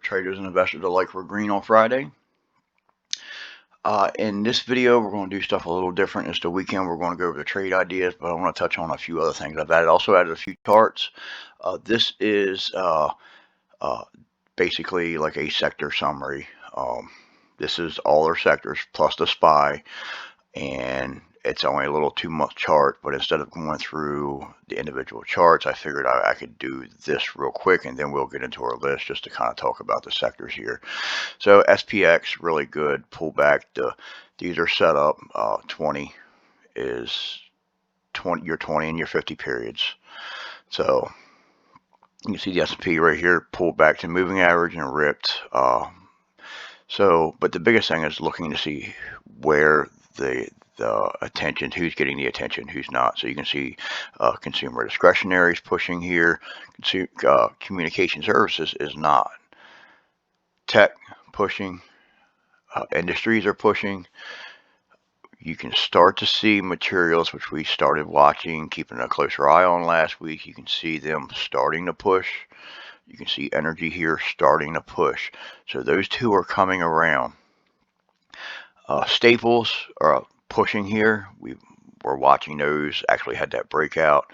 traders and investors alike for green on Friday. In this video, we're going to do stuff a little different. It's the weekend. We're going to go over the trade ideas, but I want to touch on a few other things. I've also added a few charts. This is basically like a sector summary. This is all our sectors plus the SPY, and it's only a little 2-month chart, but instead of going through the individual charts, I figured I could do this real quick, and then we'll get into our list just to kind of talk about the sectors here. So SPX, really good pullback. These are set up. 20 is your 20 and your 50 periods. So you can see the S&P right here pulled back to moving average and ripped. But the biggest thing is looking to see where the attention, who's getting the attention, who's not. So you can see consumer discretionary is pushing here. Communication services is not. Tech pushing. Industries are pushing. You can start to see materials, which we started watching, keeping a closer eye on last week. You can see them starting to push. You can see energy here starting to push. So those two are coming around. Staples are pushing here. We're watching those. Actually had that breakout,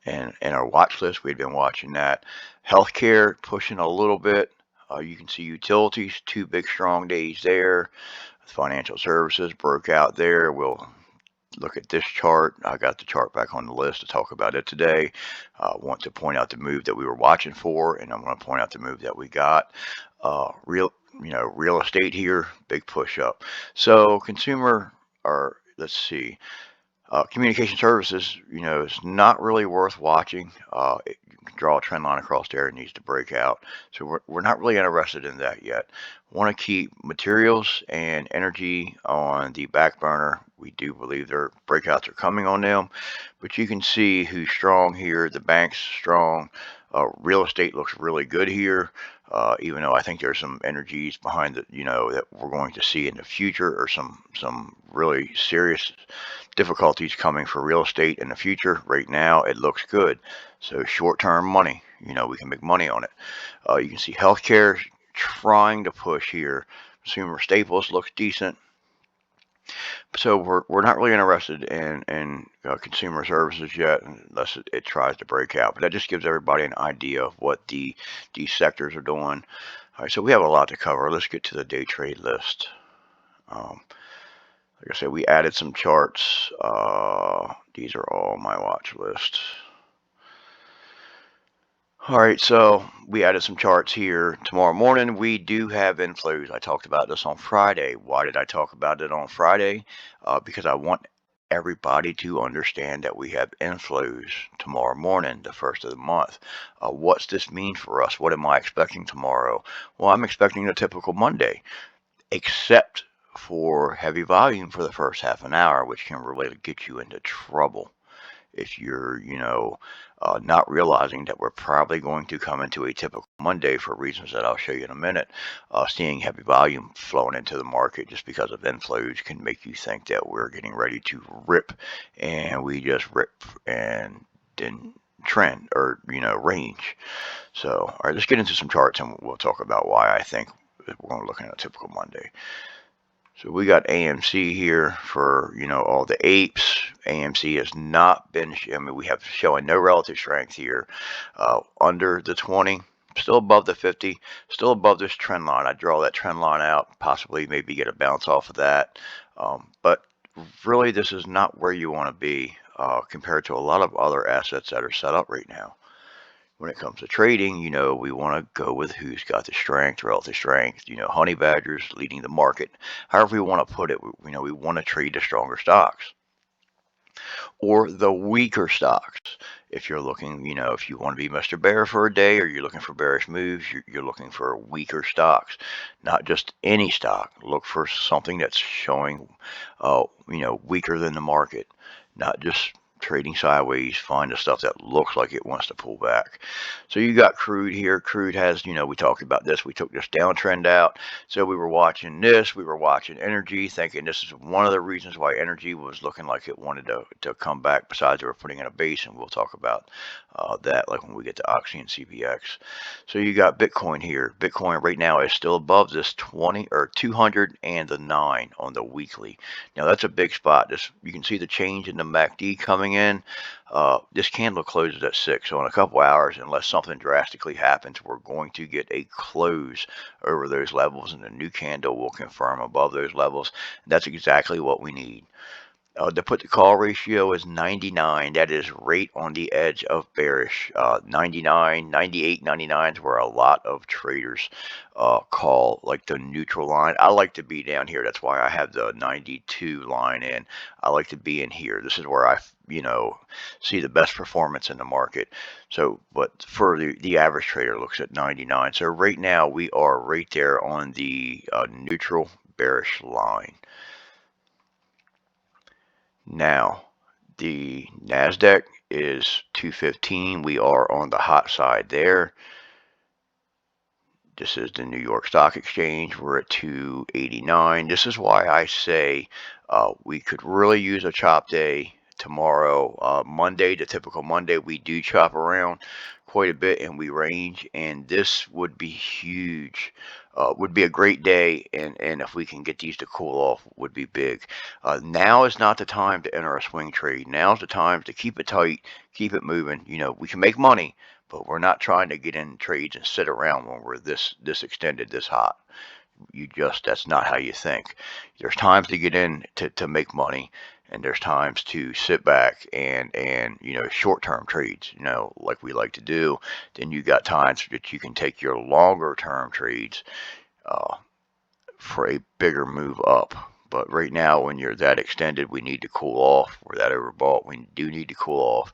and in our watch list, we'd been watching that. Healthcare pushing a little bit. You can see utilities, 2 big strong days there. Financial services broke out there. We'll look at this chart. I got the chart back on the list to talk about it today. I want to point out the move that we were watching for, and I'm going to point out the move that we got. Real estate here, big push up. So consumer, or let's see, communication services, is not really worth watching. You can draw a trend line across there. It needs to break out. So we're not really interested in that yet. Want to keep materials and energy on the back burner. We do believe their breakouts are coming on them, but you can see who's strong here. The bank's strong. Real estate looks really good here. Even though I think there's some energies behind it, that we're going to see in the future, or some really serious difficulties coming for real estate in the future. Right now, it looks good. So short-term money, we can make money on it. You can see healthcare trying to push here. Consumer staples looks decent. So we're not really interested in consumer services yet, unless it tries to break out. But that just gives everybody an idea of what these sectors are doing. All right, so we have a lot to cover. Let's get to the day trade list. Like I said, we added some charts. These are all my watch list. All right, so we added some charts here. Tomorrow morning, we do have inflows. I talked about this on Friday. Why did I talk about it on Friday? Because I want everybody to understand that we have inflows tomorrow morning, the first of the month. What's this mean for us? What am I expecting tomorrow? Well, I'm expecting a typical Monday, except for heavy volume for the first half an hour, which can really get you into trouble if you're, not realizing that we're probably going to come into a typical Monday for reasons that I'll show you in a minute. Seeing heavy volume flowing into the market just because of inflows can make you think that we're getting ready to rip, and we just rip and then trend, or range. So all right, let's get into some charts, and we'll talk about why I think we're going to look at a typical Monday. So we got AMC here for, all the apes. AMC has not been, we have showing no relative strength here. Under the 20, still above the 50, still above this trend line. I draw that trend line out, possibly maybe get a bounce off of that. But really, this is not where you want to be compared to a lot of other assets that are set up right now. When it comes to trading, we want to go with who's got the strength, relative strength, honey badgers leading the market. However we want to put it, we want to trade the stronger stocks or the weaker stocks. If you're looking, if you want to be Mr. Bear for a day, or you're looking for bearish moves, you're looking for weaker stocks, not just any stock. Look for something that's showing, weaker than the market, not just trading sideways, find the stuff that looks like it wants to pull back. So you got crude here. Crude has, we talked about this. We took this downtrend out. So we were watching this. We were watching energy, thinking this is one of the reasons why energy was looking like it wanted to come back. Besides, they were putting in a base, and we'll talk about that like when we get to Oxy and CPX. So you got Bitcoin here. Bitcoin right now is still above this 20 or 209 on the weekly. Now that's a big spot. You can see the change in the MACD coming in. This candle closes at 6, so in a couple hours, unless something drastically happens, we're going to get a close over those levels, and the new candle will confirm above those levels. That's exactly what we need. The put to call ratio is 99. That is right on the edge of bearish. 99, 98, 99 is where a lot of traders call like the neutral line. I like to be down here. That's why I have the 92 line in. I like to be in here. This is where I, see the best performance in the market. So, but for the average trader looks at 99. So right now we are right there on the neutral bearish line. Now, the NASDAQ is 215. We are on the hot side there. This is the New York Stock Exchange. We're at 289. This is why I say we could really use a chop day tomorrow. Monday, the typical Monday, we do chop around quite a bit and we range, and this would be huge. Would be a great day, and if we can get these to cool off, would be big. Now is not the time to enter a swing trade. Now's the time to keep it tight, keep it moving. We can make money, but we're not trying to get in trades and sit around when we're this extended, this hot. That's not how you think. There's times to get in to make money, and there's times to sit back and short-term trades, like we like to do. Then you got times that you can take your longer-term trades for a bigger move up. But right now, when you're that extended, we need to cool off. We're that overbought. We do need to cool off.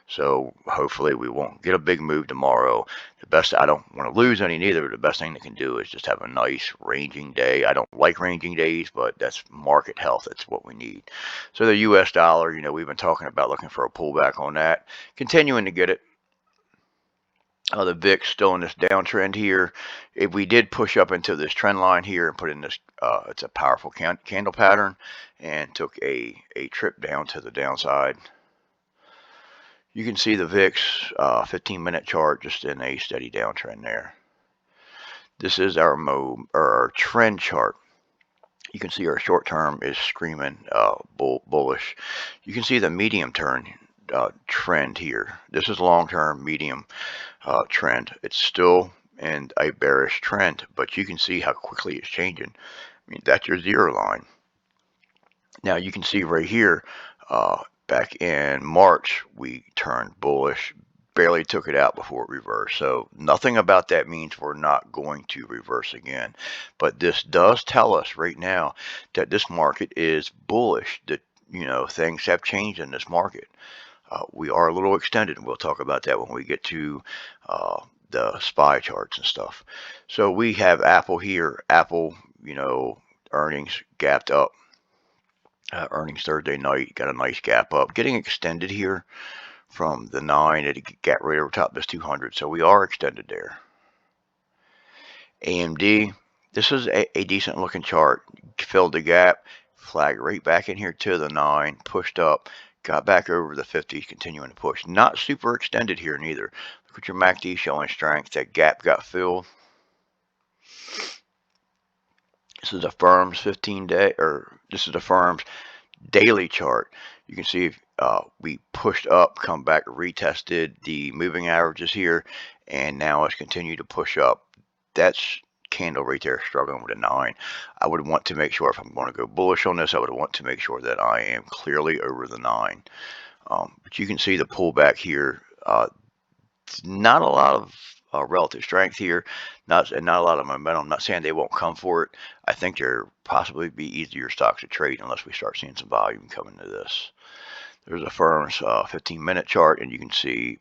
So hopefully we won't get a big move tomorrow. I don't want to lose any neither. The best thing they can do is just have a nice ranging day. I don't like ranging days, but that's market health. That's what we need. So the U.S. dollar, we've been talking about looking for a pullback on that. Continuing to get it. The VIX still in this downtrend here. If we did push up into this trend line here and put in this, it's a powerful candle pattern, and took a trip down to the downside. You can see the VIX 15-minute chart just in a steady downtrend there. This is our trend chart. You can see our short term is screaming bullish. You can see the medium term trend here. This is long term, medium trend. It's still in a bearish trend, but you can see how quickly it's changing. I mean, that's your zero line. Now you can see right here, back in March, we turned bullish, barely took it out before it reversed. So nothing about that means we're not going to reverse again. But this does tell us right now that this market is bullish, that, things have changed in this market. We are a little extended, and we'll talk about that when we get to the SPY charts and stuff. So we have Apple here. Apple, earnings gapped up. Earnings Thursday night, got a nice gap up, getting extended here from the 9. It got right over top this 200, so we are extended there. AMD, this is a decent looking chart. Filled the gap, flagged right back in here to the 9, pushed up, got back over the 50, continuing to push. Not super extended here neither. Look at your MACD showing strength. That gap got filled. This is a firm's 15-day, or this is a firm's daily chart. You can see we pushed up, come back, retested the moving averages here, and now it's continued to push up. That's candle right there struggling with a 9. I would want to make sure, if I'm going to go bullish on this, I would want to make sure that I am clearly over the 9. But you can see the pullback here. Not a lot of relative strength here, not a lot of momentum. I'm not saying they won't come for it. I think there possibly be easier stocks to trade unless we start seeing some volume coming to this. There's a firm's 15-minute chart, and you can see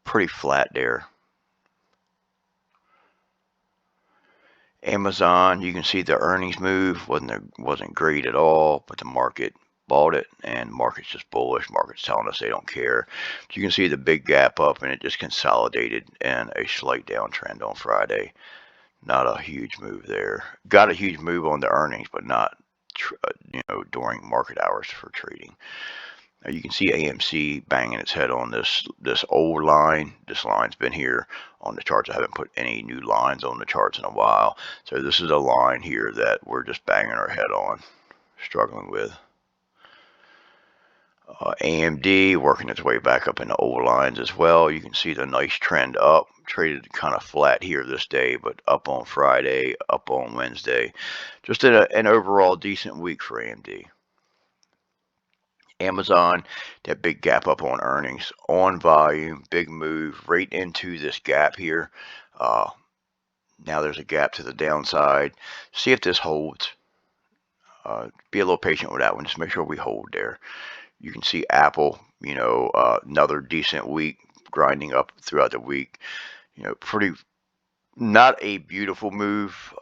pretty flat there. Amazon, you can see the earnings move wasn't great at all, but the market bought it, and market's just bullish. Market's telling us they don't care. So you can see the big gap up, and it just consolidated in a slight downtrend on Friday. Not a huge move there. Got a huge move on the earnings, but not during market hours for trading. Now you can see AMC banging its head on this old line. This line's been here on the charts. I haven't put any new lines on the charts in a while. So this is a line here that we're just banging our head on, struggling with. AMD working its way back up into old lines as well. You can see the nice trend up. Traded kind of flat here this day, but up on Friday, up on Wednesday. Just an overall decent week for AMD. Amazon, that big gap up on earnings, on volume, big move right into this gap here. Now there's a gap to the downside. See if this holds. Be a little patient with that one. Just make sure we hold there. You can see Apple, another decent week, grinding up throughout the week. Pretty, not a beautiful move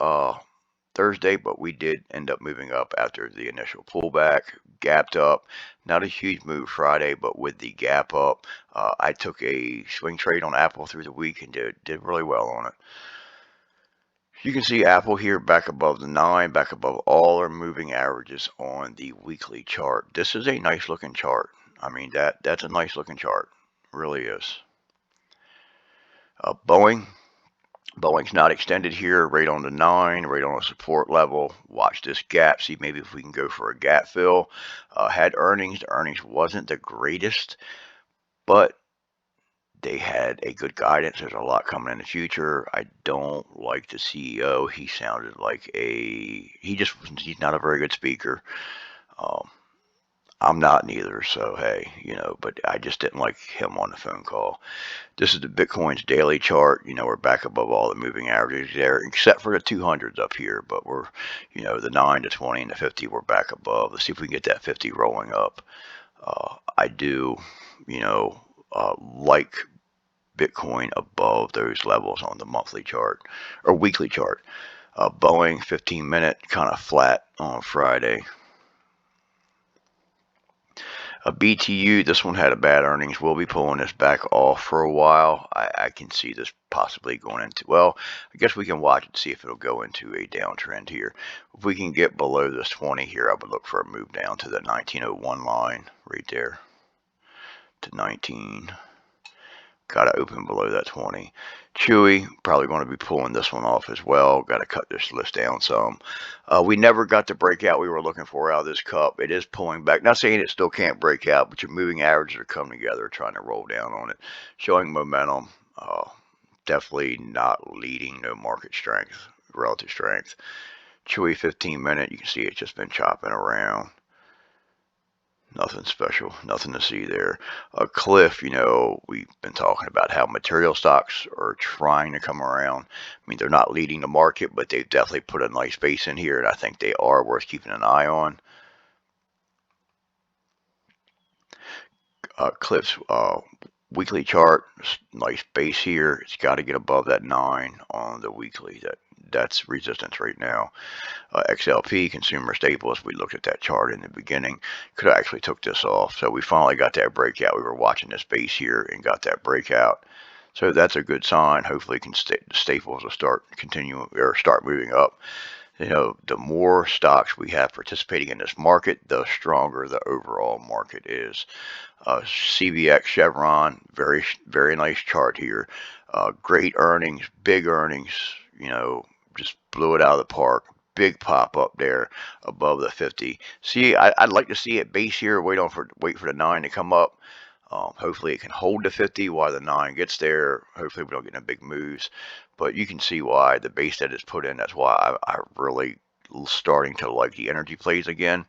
Thursday, but we did end up moving up after the initial pullback, gapped up. Not a huge move Friday, but with the gap up, I took a swing trade on Apple through the week and did really well on it. You can see Apple here back above the 9, back above all our moving averages on the weekly chart. This is a nice looking chart. I mean, that's a nice looking chart. Really is. Boeing's not extended here, right on the 9, right on a support level. Watch this gap, see maybe if we can go for a gap fill. Had earnings. The earnings wasn't the greatest, but they had a good guidance. There's a lot coming in the future. I don't like the CEO. He sounded like he's not a very good speaker. I'm not neither, so hey, but I just didn't like him on the phone call. This is the Bitcoin's daily chart. We're back above all the moving averages there, except for the 200s up here, but we're, the 9 to 20 and the 50, we're back above. Let's see if we can get that 50 rolling up. I do, like Bitcoin above those levels on the monthly chart or weekly chart. Boeing 15-minute kind of flat on Friday. A BTU, this one had a bad earnings. We'll be pulling this back off for a while. I can see this possibly going into, well, I guess we can watch and see if it'll go into a downtrend here. If we can get below this 20 here, I would look for a move down to the 1901 line right there to 19. Got to open below that 20. Chewy, probably going to be pulling this one off as well. Got to cut this list down some. We never got the breakout we were looking for out of this cup. It is pulling back. Not saying it still can't break out, but your moving averages are coming together, trying to roll down on it. Showing momentum. Definitely not leading, no market strength, relative strength. Chewy 15-minute, you can see it's just been chopping around. Nothing special, nothing to see there. Cliff, we've been talking about how material stocks are trying to come around. I mean, they're not leading the market, but they've definitely put a nice base in here, and I think they are worth keeping an eye on. Cliff's weekly chart, nice base here. It's got to get above that 9 on the weekly. That's resistance right now. XLP, consumer staples, we looked at that chart in the beginning, could have actually took this off. So we finally got that breakout. We were watching this base here and got that breakout. So that's a good sign. Hopefully staples will start moving up. The more stocks we have participating in this market, the stronger the overall market is. CVX, Chevron, very, very nice chart here. Great earnings, big earnings, just blew it out of the park. Big pop up there above the 50. See, I'd like to see it base here. Wait for the 9 to come up. Hopefully it can hold the 50 while the 9 gets there. Hopefully we don't get no big moves. But you can see why the base that is put in. That's why I really starting to like the energy plays again.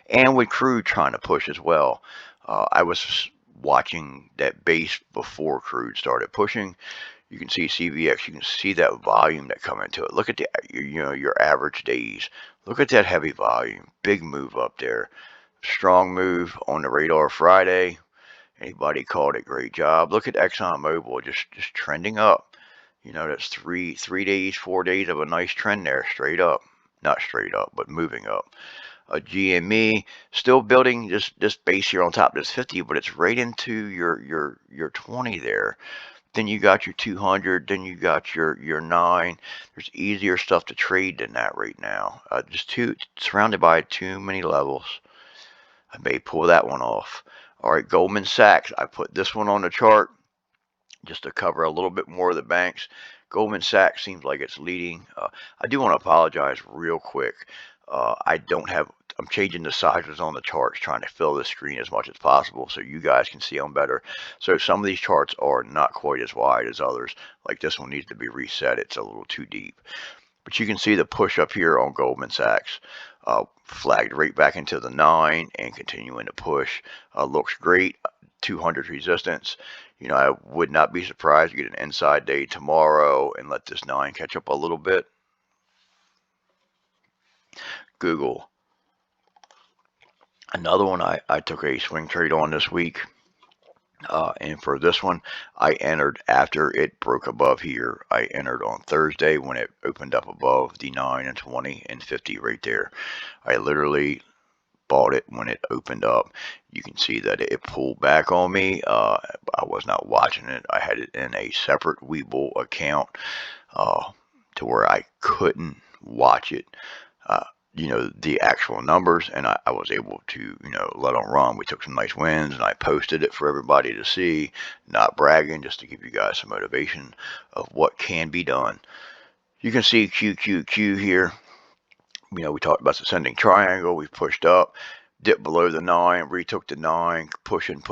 And with crude trying to push as well. I was watching that base before crude started pushing. You can see CVX. You can see that volume that come into it. Look at your average days. Look at that heavy volume. Big move up there. Strong move on the radar Friday. Anybody called it, great job. Look at ExxonMobil just trending up. That's three days, 4 days of a nice trend there, straight up. Not straight up, but moving up. GME still building this base here on top of this 50, but it's right into your 20 there. Then you got your 200, then you got your 9. There's easier stuff to trade than that right now. Just surrounded by too many levels. I may pull that one off. All right, Goldman Sachs. I put this one on the chart just to cover a little bit more of the banks. Goldman Sachs seems like it's leading. I do want to apologize real quick. I'm changing the sizes on the charts, trying to fill the screen as much as possible so you guys can see them better. So some of these charts are not quite as wide as others. Like this one needs to be reset. It's a little too deep. But you can see the push up here on Goldman Sachs. Flagged right back into the 9 and continuing to push. Looks great. 200 resistance. I would not be surprised to get an inside day tomorrow and let this 9 catch up a little bit. Google. Another one I took a swing trade on this week. And for this one, I entered after it broke above here. I entered on Thursday when it opened up above the 9 and 20 and 50 right there. I literally bought it when it opened up. You can see that it pulled back on me. I was not watching it. I had it in a separate Webull account to where I couldn't watch it. The actual numbers, and I was able to, let them run. We took some nice wins, and I posted it for everybody to see, not bragging, just to give you guys some motivation of what can be done. You can see QQQ here. We talked about the ascending triangle. We pushed up, dipped below the 9, retook the 9, pushing.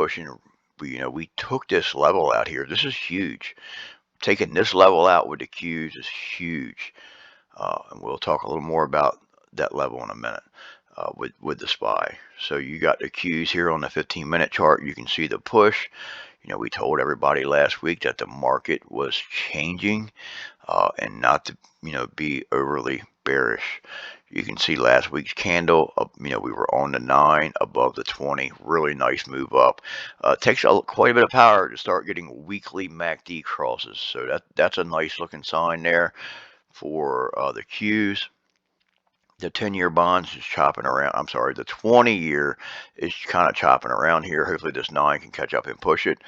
We took this level out here. This is huge. Taking this level out with the Qs is huge. And we'll talk a little more about that level in a minute with the SPY. So you got the Qs here on the 15-minute chart. You can see the push. We told everybody last week that the market was changing and not to, be overly bearish. You can see last week's candle, we were on the 9 above the 20. Really nice move up. Takes quite a bit of power to start getting weekly MACD crosses. So that's a nice looking sign there for the Qs. The 10-year bonds is chopping around. I'm sorry, the 20-year is kind of chopping around here. Hopefully this 9 can catch up and push it.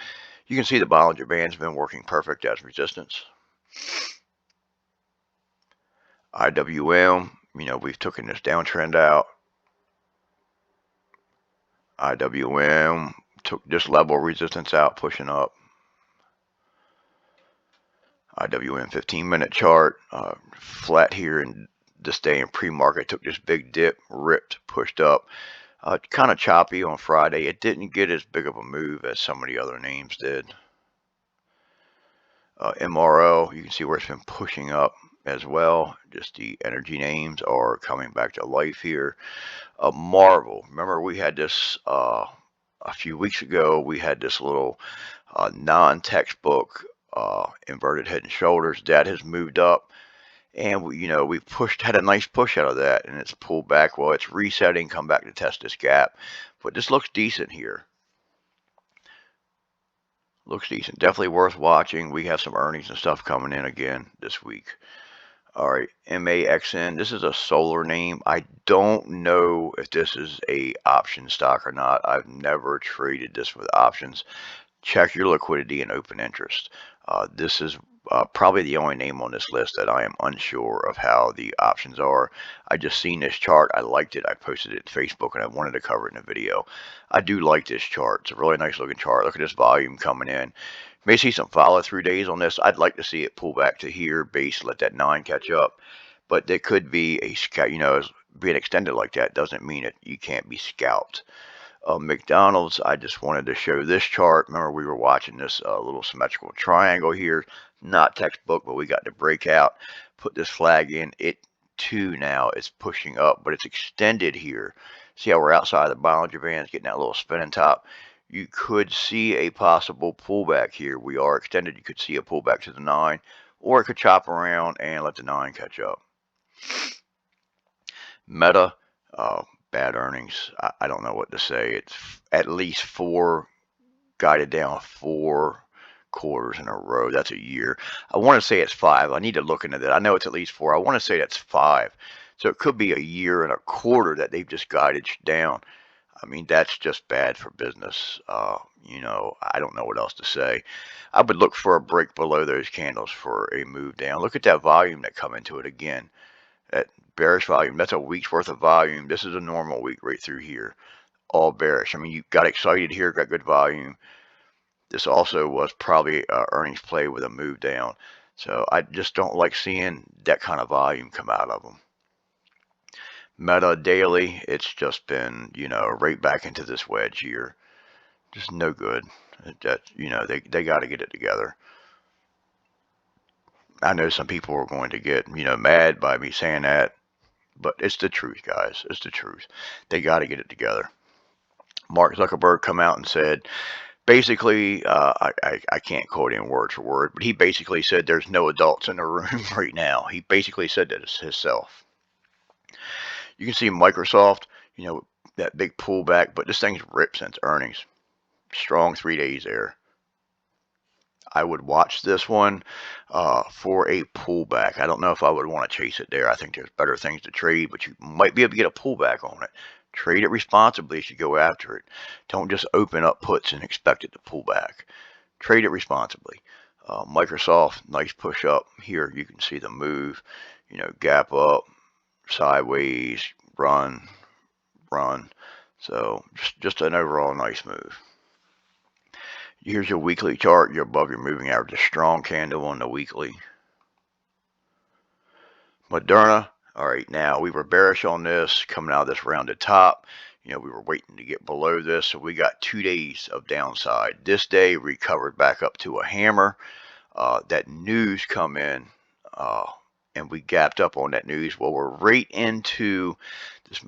You can see the Bollinger Band's been working perfect as resistance. IWM, we've taken this downtrend out. IWM took this level of resistance out, pushing up. IWM 15-minute chart, flat here in this day in pre-market, took this big dip, ripped, pushed up. Kind of choppy on Friday. It didn't get as big of a move as some of the other names did. MRO, you can see where it's been pushing up as well. Just the energy names are coming back to life here. Marvel, remember we had this a few weeks ago. We had this little non-textbook inverted head and shoulders that has moved up, and we had a nice push out of that, and it's pulled back. Well, it's resetting, come back to test this gap, but this looks decent here. Looks decent. Definitely worth watching. We have some earnings and stuff coming in again this week. All right, MAXN. This is a solar name. I don't know if this is a option stock or not. I've never traded this with options. Check your liquidity and open interest. This is probably the only name on this list that I am unsure of how the options are. I just seen this chart. I liked it. I posted it to Facebook and I wanted to cover it in a video. I do like this chart. It's a really nice looking chart. Look at this volume coming in. May see some follow through days on this. I'd like to see it pull back to here, base, let that 9 catch up. But there could be a scout, being extended like that doesn't mean that you can't be scalped. McDonald's, I just wanted to show this chart. Remember, we were watching this little symmetrical triangle here. Not textbook, but we got the breakout. Put this flag in. It too now is pushing up, but it's extended here. See how we're outside the Bollinger Bands, getting that little spinning top. You could see a possible pullback here. We are extended. You could see a pullback to the 9, or it could chop around and let the 9 catch up. Meta, bad earnings. I don't know what to say. It's at least 4, guided down 4 quarters in a row. That's a year. I want to say it's 5. I need to look into that. I know it's at least 4. I want to say that's 5. So it could be a year and a quarter that they've just guided down. I mean, that's just bad for business. I don't know what else to say. I would look for a break below those candles for a move down. Look at that volume that come into it again. That bearish volume, that's a week's worth of volume. This is a normal week right through here. All bearish. I mean, you got excited here, got good volume. This also was probably earnings play with a move down. So I just don't like seeing that kind of volume come out of them. Meta daily, it's just been, right back into this wedge here. Just no good. They got to get it together. I know some people are going to get, mad by me saying that, but it's the truth, guys. It's the truth. They got to get it together. Mark Zuckerberg come out and said, basically, I can't quote him word for word, but he basically said there's no adults in the room right now. He basically said that himself. You can see Microsoft, that big pullback, but this thing's ripped since earnings. Strong 3 days there. I would watch this one for a pullback. I don't know if I would want to chase it there. I think there's better things to trade, but you might be able to get a pullback on it. Trade it responsibly as you go after it. Don't just open up puts and expect it to pull back. Trade it responsibly. Microsoft, nice push up here. You can see the move, gap up, sideways, run. So just an overall nice move. Here's your weekly chart. You're above your moving average. A strong candle on the weekly. Moderna. All right, now we were bearish on this coming out of this rounded top. We were waiting to get below this, so we got 2 days of downside. This day recovered back up to a hammer. That news come in, and we gapped up on that news. Well, we're right into this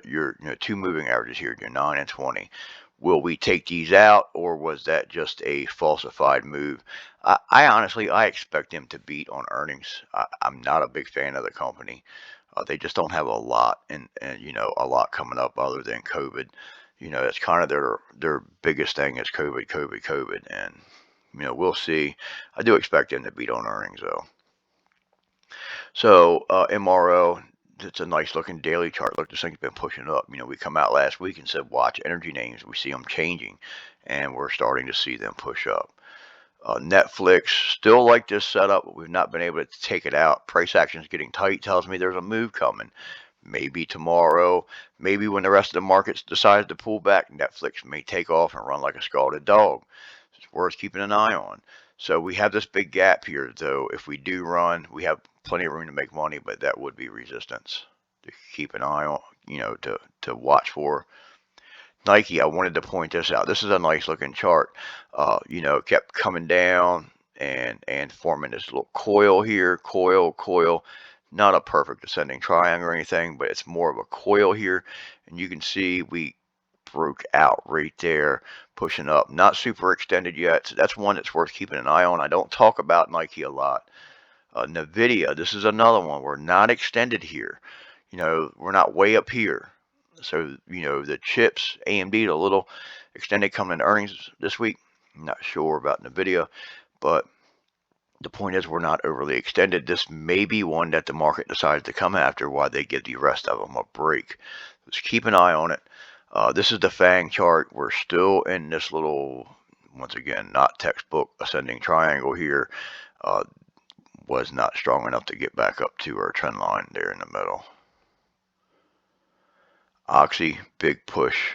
your 2 moving averages here, your 9 and 20. Will we take these out, or was that just a falsified move? I honestly, I expect them to beat on earnings. I'm not a big fan of the company. They just don't have a lot, and a lot coming up other than COVID. It's kind of their biggest thing is COVID, and we'll see. I do expect them to beat on earnings though. So MRO, it's a nice looking daily chart. Look, this thing's been pushing up. We come out last week and said watch energy names. We see them changing, and we're starting to see them push up. Netflix, still like this setup, but we've not been able to take it out. Price action is getting tight. Tells me there's a move coming. Maybe tomorrow, maybe when the rest of the markets decides to pull back, Netflix may take off and run like a scalded dog. It's worth keeping an eye on. So we have this big gap here, though. If we do run, we have plenty of room to make money, but that would be resistance to keep an eye on, to watch for. Nike, I wanted to point this out. This is a nice looking chart. It kept coming down and forming this little coil here, coil. Not a perfect ascending triangle or anything, but it's more of a coil here. And you can see we broke out right there, pushing up. Not super extended yet. So that's one that's worth keeping an eye on. I don't talk about Nike a lot. NVIDIA, this is another one. We're not extended here. We're not way up here. So, the chips, AMD, a little extended coming in earnings this week. I'm not sure about NVIDIA, but the point is we're not overly extended. This may be one that the market decides to come after while they give the rest of them a break. Just keep an eye on it. This is the FANG chart. We're still in this little, once again, not textbook ascending triangle here. Was not strong enough to get back up to our trend line there in the middle. Oxy, big push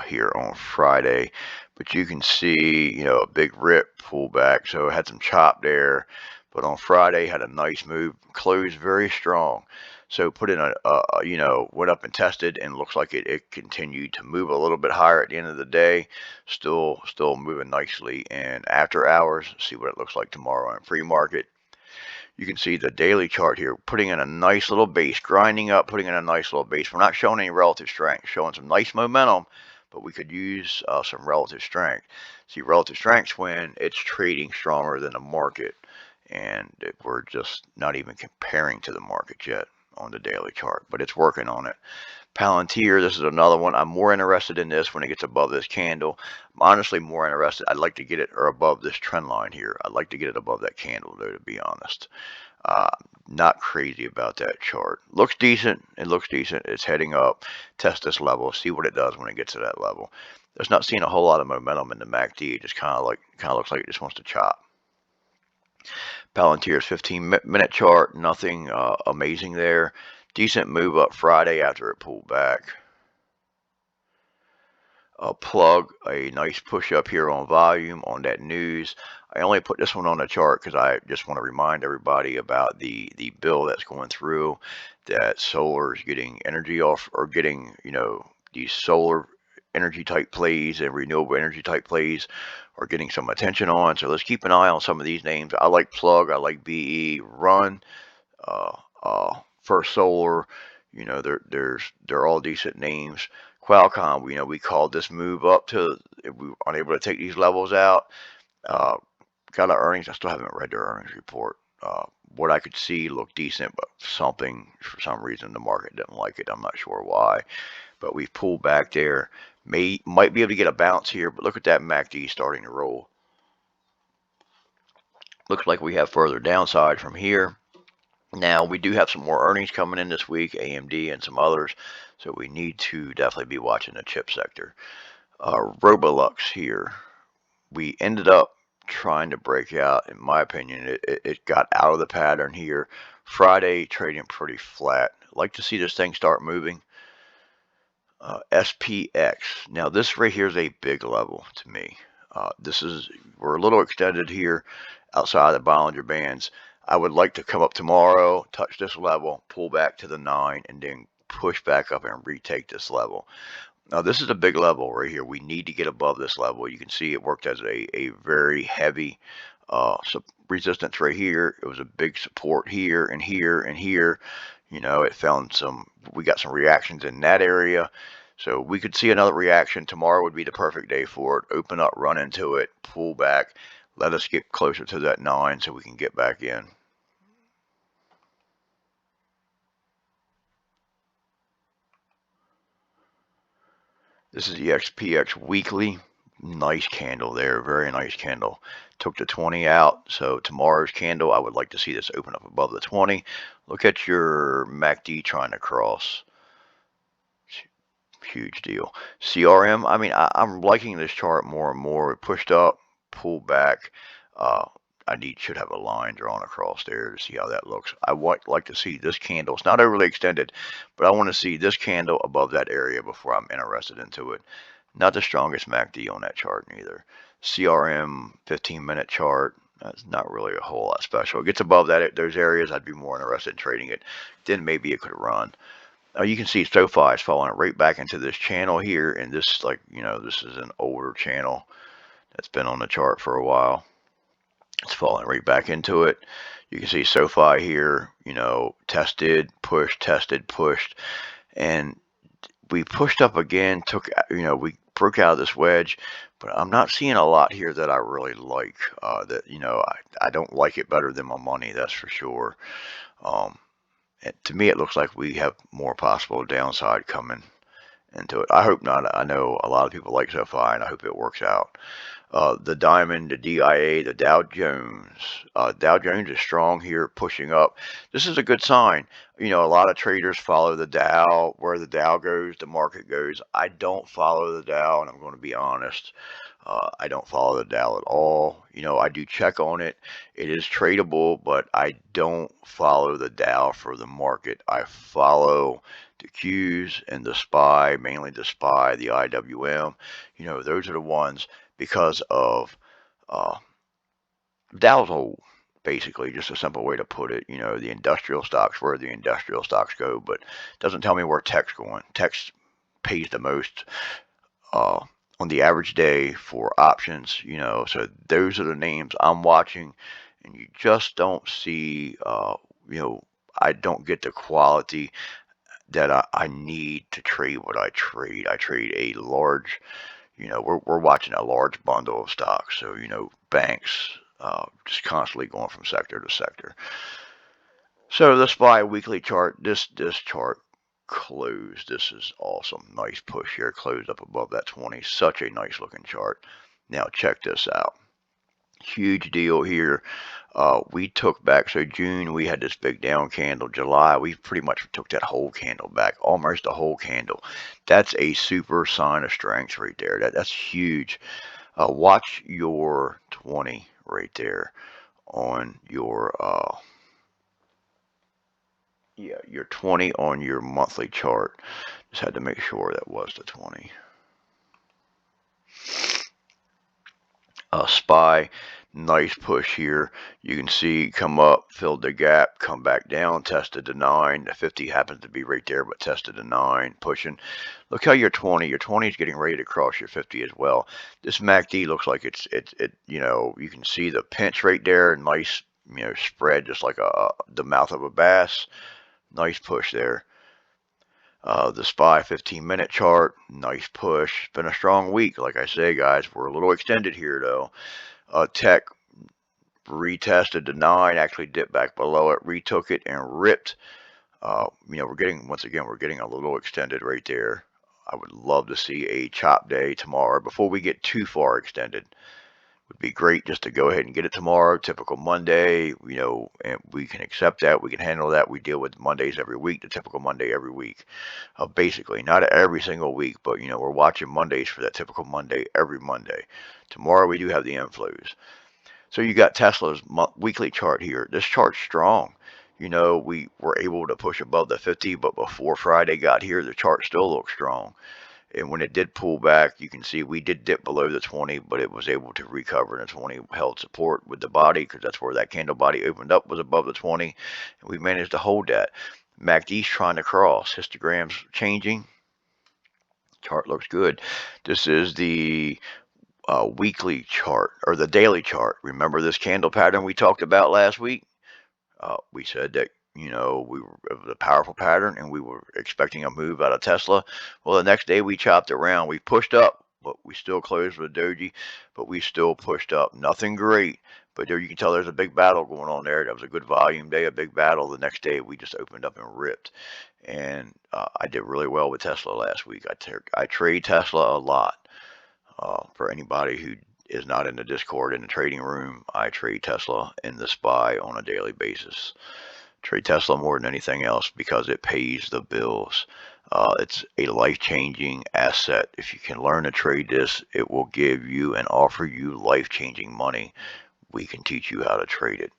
here on Friday, but you can see, a big rip pullback. So it had some chop there, but on Friday had a nice move, closed very strong. So put in went up and tested, and looks like it continued to move a little bit higher at the end of the day. Still moving nicely. And after hours, see what it looks like tomorrow in pre-market. You can see the daily chart here, putting in a nice little base, grinding up, putting in a nice little base. We're not showing any relative strength, showing some nice momentum, but we could use some relative strength. See, relative strengths when it's trading stronger than the market, and we're just not even comparing to the market yet on the daily chart, but it's working on it. Palantir, this is another one. I'm more interested in this when it gets above this candle. I'm honestly more interested. I'd like to get it or above this trend line here. I'd like to get it above that candle, though, to be honest. Uh, Not crazy about that chart. Looks decent. It looks decent. It's heading up. Test this level. See what it does when it gets to that level. There's not seeing a whole lot of momentum in the MACD. It just kind of looks like it just wants to chop. Palantir's 15-minute chart. Nothing amazing there. Decent move up Friday after it pulled back. Plug a nice push up here on volume on that news. I only put this one on the chart because I just want to remind everybody about the bill that's going through, that solar is getting energy off, or getting, these solar energy type plays and renewable energy type plays are getting some attention on. So let's keep an eye on some of these names. I like Plug, I like BE, Run, uh, First Solar. They're all decent names. Qualcomm, we called this move up to, if we were unable to take these levels out. Got our earnings. I still haven't read their earnings report. What I could see looked decent, but for some reason, the market didn't like it. I'm not sure why, but we've pulled back there. Might be able to get a bounce here, but look at that MACD starting to roll. Looks like we have further downside from here. Now, we do have some more earnings coming in this week, AMD and some others, so we need to definitely be watching the chip sector. Robulux here, we ended up trying to break out. In my opinion, it got out of the pattern here. Friday, trading pretty flat. Like to see this thing start moving. SPX, now this right here is a big level to me. We're a little extended here outside the Bollinger Bands. I would like to come up tomorrow, touch this level, pull back to the 9, and then push back up and retake this level. Now, this is a big level right here. We need to get above this level. You can see it worked as a very heavy resistance right here. It was a big support here and here and here. It found we got some reactions in that area. So we could see another reaction. Tomorrow would be the perfect day for it. Open up, run into it, pull back. Let us get closer to that 9 so we can get back in. This is the XPX weekly. Nice candle there, very nice candle. Took the 20 out, so tomorrow's candle, I would like to see this open up above the 20. Look at your MACD trying to cross. Huge deal. CRM, I'm liking this chart more and more. It pushed up, pulled back. Should have a line drawn across there to see how that looks. I would like to see this candle. It's not overly extended, but I want to see this candle above that area before I'm interested into it. Not the strongest MACD on that chart neither. CRM 15-minute chart. That's not really a whole lot special. It gets above those areas, I'd be more interested in trading it. Then maybe it could run. You can see SoFi is falling right back into this channel here, and this, this is an older channel that's been on the chart for a while. It's falling right back into it. You can see SoFi here, tested, pushed, and we pushed up again, we broke out of this wedge, but I'm not seeing a lot here that I really like. I don't like it better than my money, that's for sure. To me, it looks like we have more possible downside coming into it. I hope not. I know a lot of people like SoFi, and I hope it works out. The Diamond, the DIA, the Dow Jones. Dow Jones is strong here, pushing up. This is a good sign. A lot of traders follow the Dow. Where the Dow goes, the market goes. I don't follow the Dow, and I'm going to be honest. I don't follow the Dow at all. I do check on it. It is tradable, but I don't follow the Dow for the market. I follow the Qs and the SPY, mainly the SPY, the IWM. Those are the ones because of Dow's old, basically, just a simple way to put it. The industrial stocks, where the industrial stocks go, but it doesn't tell me where tech's going. Tech pays the most on the average day for options, so those are the names I'm watching, and you just don't see, I don't get the quality that I need to trade what I trade. I trade a large, we're watching a large bundle of stocks, so, banks, just constantly going from sector to sector. So the SPY weekly chart, this chart closed. This is awesome. Nice push here. Closed up above that 20. Such a nice looking chart. Now check this out. Huge deal here. We took back, so June we had this big down candle. July we pretty much took that whole candle back, almost the whole candle. That's a super sign of strength right there. That's huge. Watch your 20 right there on your yeah, your 20 on your monthly chart. Just had to make sure that was the 20. SPY, nice push here. You can see come up, filled the gap, come back down, tested the 9. The 50 happens to be right there, but tested the 9, pushing. Look how your 20 is getting ready to cross your 50 as well. This MACD looks like you can see the pinch right there, nice, spread just like the mouth of a bass. Nice push there. The SPY 15-minute chart, nice push. It's been a strong week. Like I say, guys, we're a little extended here, though. Tech retested the 9, actually dipped back below it, retook it, and ripped. We're getting, once again, we're getting a little extended right there. I would love to see a chop day tomorrow before we get too far extended. Would be great just to go ahead and get it tomorrow. Typical Monday, and we can accept that. We can handle that. We deal with Mondays every week, the typical Monday every week. Basically, not every single week, but we're watching Mondays for that typical Monday every Monday. Tomorrow we do have the inflows. So you got Tesla's weekly chart here. This chart's strong. We were able to push above the 50, but before Friday got here, the chart still looks strong. And when it did pull back, you can see we did dip below the 20, but it was able to recover. And the 20 held support with the body because that's where that candle body opened up, was above the 20. And we managed to hold that. MACD's trying to cross. Histogram's changing. Chart looks good. This is the weekly chart or the daily chart. Remember this candle pattern we talked about last week? We said that it was a powerful pattern and we were expecting a move out of Tesla. Well, the next day we chopped around. We pushed up, but we still closed with a doji, but we still pushed up. Nothing great, but there you can tell there's a big battle going on there. That was a good volume day, a big battle. The next day we just opened up and ripped. And I did really well with Tesla last week. I trade Tesla a lot. For anybody who is not in the Discord in the trading room, I trade Tesla in the SPY on a daily basis. Trade Tesla more than anything else because it pays the bills. It's a life-changing asset. If you can learn to trade this, it will give you and offer you life-changing money. We can teach you how to trade it.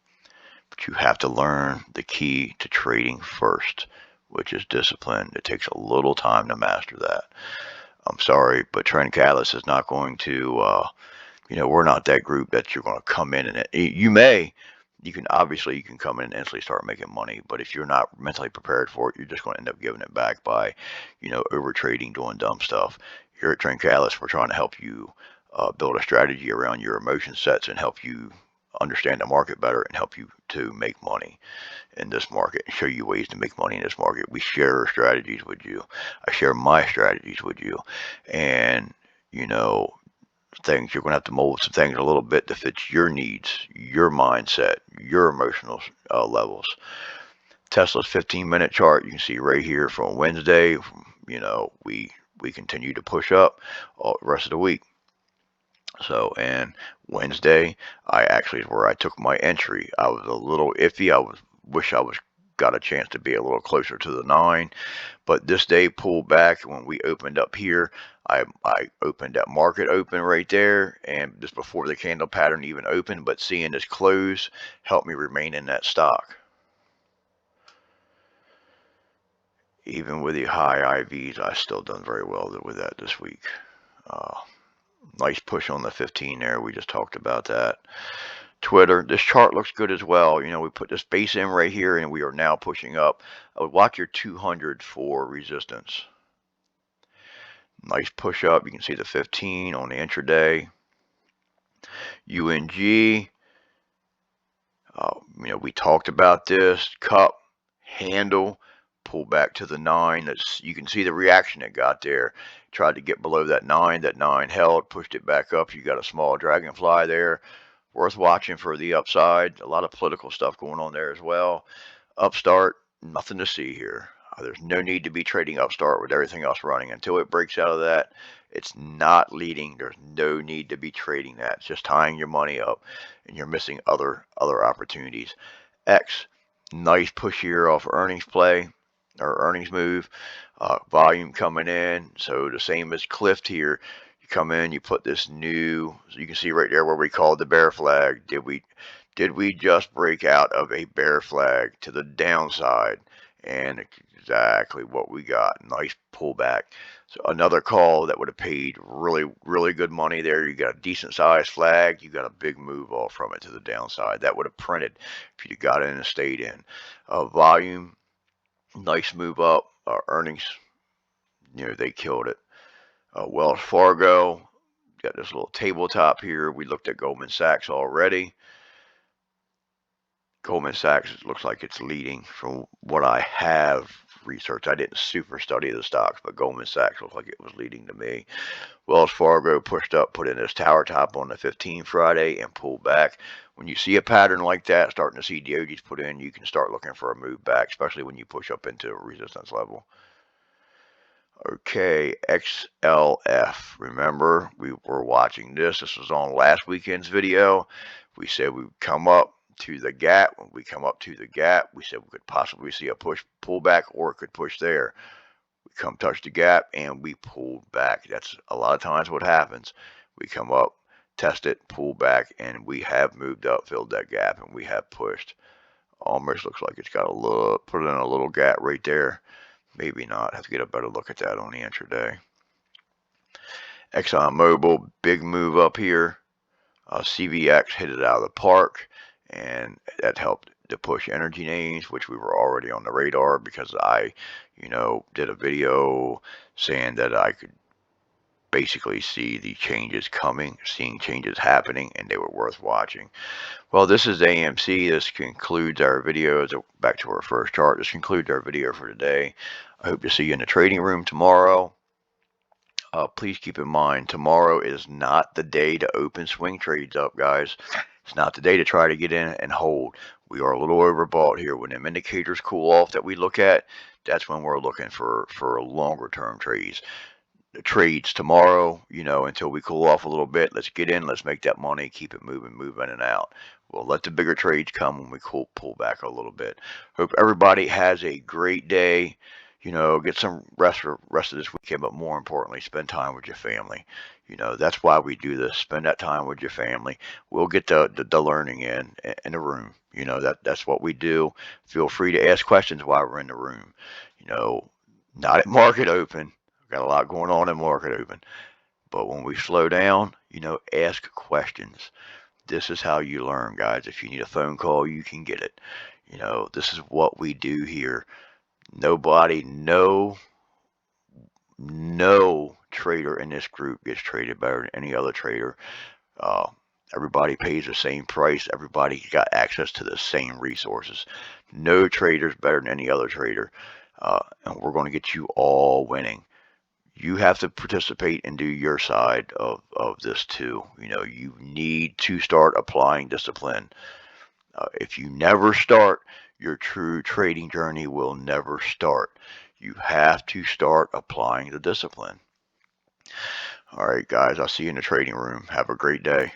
But you have to learn the key to trading first, which is discipline. It takes a little time to master that. I'm sorry, but Trend Catalyst is not going to, we're not that group that you're going to come in and you can come in and instantly start making money, but if you're not mentally prepared for it, you're just going to end up giving it back by, over trading, doing dumb stuff. Here at Trend Catalyst, we're trying to help you build a strategy around your emotion sets and help you understand the market better and help you to make money in this market and show you ways to make money in this market. We share strategies with you. I share my strategies with you. And, things you're going to have to mold some things a little bit to fit your needs, your mindset, your emotional levels. Tesla's 15-minute chart, you can see right here from Wednesday, we continue to push up all the rest of the week. So, and Wednesday, I actually is where I took my entry. I was a little iffy. Wish I was got a chance to be a little closer to the 9, but this day pulled back. When we opened up here, I opened that market open right there, and just before the candle pattern even opened, but seeing this close helped me remain in that stock. Even with the high IVs, I still done very well with that this week. Nice push on the 15 there. We just talked about that. Twitter, this chart looks good as well. We put this base in right here and we are now pushing up. I would watch your 200 for resistance. Nice push up. You can see the 15 on the intraday. UNG, we talked about this. Cup, handle, pull back to the 9. You can see the reaction it got there. Tried to get below that 9. That 9 held, pushed it back up. You got a small dragonfly there. Worth watching for the upside. A lot of political stuff going on there as well. Upstart, nothing to see here. There's no need to be trading Upstart with everything else running. Until it breaks out of that, It's not leading. There's no need to be trading that. It's just tying your money up, and you're missing other opportunities. X, nice push here off earnings play or earnings move. Volume coming in. So the same as Clift here. You come in, you put this new. So you can see right there where we called the bear flag. Did we just break out of a bear flag to the downside? And exactly what we got. Nice pullback. So another call that would have paid really, really good money there. You got a decent sized flag. You got a big move off from it to the downside. That would have printed if you'd got in and stayed in. Volume, nice move up. Earnings, they killed it. Wells Fargo, got this little tabletop here. We looked at Goldman Sachs already. Goldman Sachs looks like it's leading from what I have researched. I didn't super study the stocks, but Goldman Sachs looked like it was leading to me. Wells Fargo pushed up, put in this tower top on the 15 Friday and pulled back. When you see a pattern like that, starting to see DOGs put in, you can start looking for a move back, especially when you push up into a resistance level. Okay, XLF. Remember, we were watching this. This was on last weekend's video. We said we would come up to the gap. When we come up to the gap, we said we could possibly see a push pullback, or it could push there. We come touch the gap and we pulled back. That's a lot of times what happens. We come up, test it, pull back, and we have moved up, filled that gap, and we have pushed. Almost looks like it's got a little, put in a little gap right there. Maybe not. Have to get a better look at that on the intraday. ExxonMobil, big move up here. CVX hit it out of the park, and that helped to push energy names, which we were already on the radar because I, did a video saying that I could basically see the changes coming, seeing changes happening, and they were worth watching. Well, this is AMC. This concludes our video. Back to our first chart. This concludes our video for today. I hope to see you in the trading room tomorrow. Please keep in mind, tomorrow is not the day to open swing trades up, guys. It's not the day to try to get in and hold. We are a little overbought here. When them indicators cool off that we look at, that's when we're looking for longer term trades. The trades tomorrow, until we cool off a little bit. Let's get in. Let's make that money. Keep it moving in and out. We'll let the bigger trades come when we pull back a little bit. Hope everybody has a great day. Get some rest of this weekend, but more importantly, spend time with your family. That's why we do this. Spend that time with your family. We'll get the learning in the room. That's what we do. Feel free to ask questions while we're in the room. Not at market open. Got a lot going on in market open. But when we slow down, ask questions. This is how you learn, guys. If you need a phone call, you can get it. This is what we do here. Nobody, no trader in this group gets traded better than any other trader. Everybody pays the same price. Everybody got access to the same resources. No trader's better than any other trader. And we're going to get you all winning. You have to participate and do your side of this too. You need to start applying discipline. If you never start, your true trading journey will never start. You have to start applying the discipline. All right, guys, I'll see you in the trading room. Have a great day.